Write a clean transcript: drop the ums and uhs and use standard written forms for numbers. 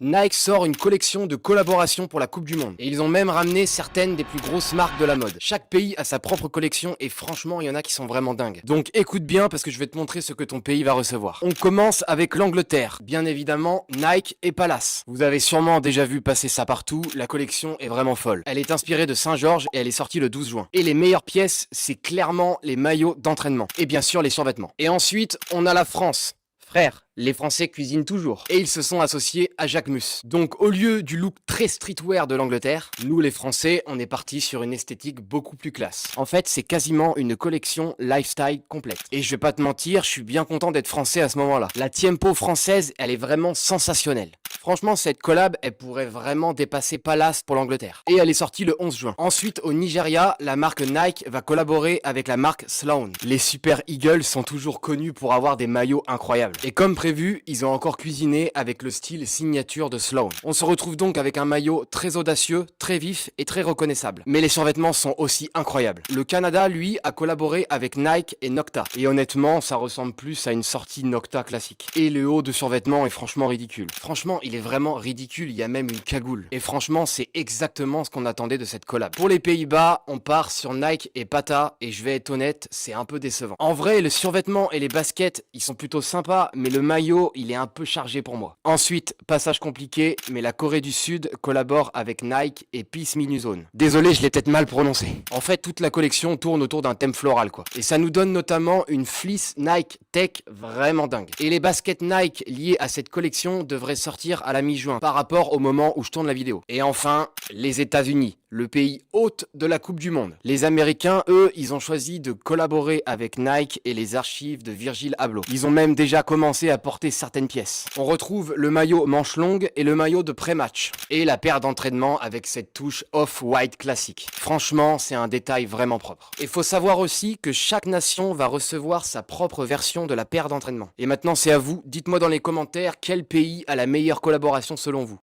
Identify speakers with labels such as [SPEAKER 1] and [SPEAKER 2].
[SPEAKER 1] Nike sort une collection de collaborations pour la Coupe du Monde. Et ils ont même ramené certaines des plus grosses marques de la mode. Chaque pays a sa propre collection et franchement, il y en a qui sont vraiment dingues. Donc écoute bien parce que je vais te montrer ce que ton pays va recevoir. On commence avec l'Angleterre. Bien évidemment, Nike et Palace. Vous avez sûrement déjà vu passer ça partout, la collection est vraiment folle. Elle est inspirée de Saint-Georges et elle est sortie le 12 juin. Et les meilleures pièces, c'est clairement les maillots d'entraînement. Et bien sûr, les survêtements. Et ensuite, on a la France. Frère, les Français cuisinent toujours. Et ils se sont associés à Jacquemus. Donc au lieu du look très streetwear de l'Angleterre, nous les Français, on est parti sur une esthétique beaucoup plus classe. En fait, c'est quasiment une collection lifestyle complète. Et je vais pas te mentir, je suis bien content d'être français à ce moment-là. La Tiempo française, elle est vraiment sensationnelle. Franchement, cette collab, elle pourrait vraiment dépasser Palace pour l'Angleterre. Et elle est sortie le 11 juin. Ensuite, au Nigeria, la marque Nike va collaborer avec la marque Sloan. Les Super Eagles sont toujours connus pour avoir des maillots incroyables. Et comme prévu, ils ont encore cuisiné avec le style signature de Sloan. On se retrouve donc avec un maillot très audacieux, très vif et très reconnaissable. Mais les survêtements sont aussi incroyables. Le Canada, lui, a collaboré avec Nike et Nocta. Et honnêtement, ça ressemble plus à une sortie Nocta classique. Et le haut de survêtement est franchement ridicule. Franchement, il est vraiment ridicule, il y a même une cagoule. Et franchement, c'est exactement ce qu'on attendait de cette collab. Pour les Pays-Bas, on part sur Nike et Pata, et je vais être honnête, c'est un peu décevant. En vrai, le survêtement et les baskets, ils sont plutôt sympas, mais le maillot, il est un peu chargé pour moi. Ensuite, passage compliqué, mais la Corée du Sud collabore avec Nike et Peace Minuzone. Désolé, je l'ai peut-être mal prononcé. En fait, toute la collection tourne autour d'un thème floral, quoi. Et ça nous donne notamment une fleece Nike Tech vraiment dingue. Et les baskets Nike liées à cette collection devraient sortir à la mi-juin, par rapport au moment où je tourne la vidéo. Et enfin, les États-Unis, le pays hôte de la Coupe du Monde. Les Américains, eux, ils ont choisi de collaborer avec Nike et les archives de Virgil Abloh. Ils ont même déjà commencé à porter certaines pièces. On retrouve le maillot manche longue et le maillot de pré-match. Et la paire d'entraînement avec cette touche off-white classique. Franchement, c'est un détail vraiment propre. Et faut savoir aussi que chaque nation va recevoir sa propre version de la paire d'entraînement. Et maintenant, c'est à vous. Dites-moi dans les commentaires quel pays a la meilleure collaboration selon vous.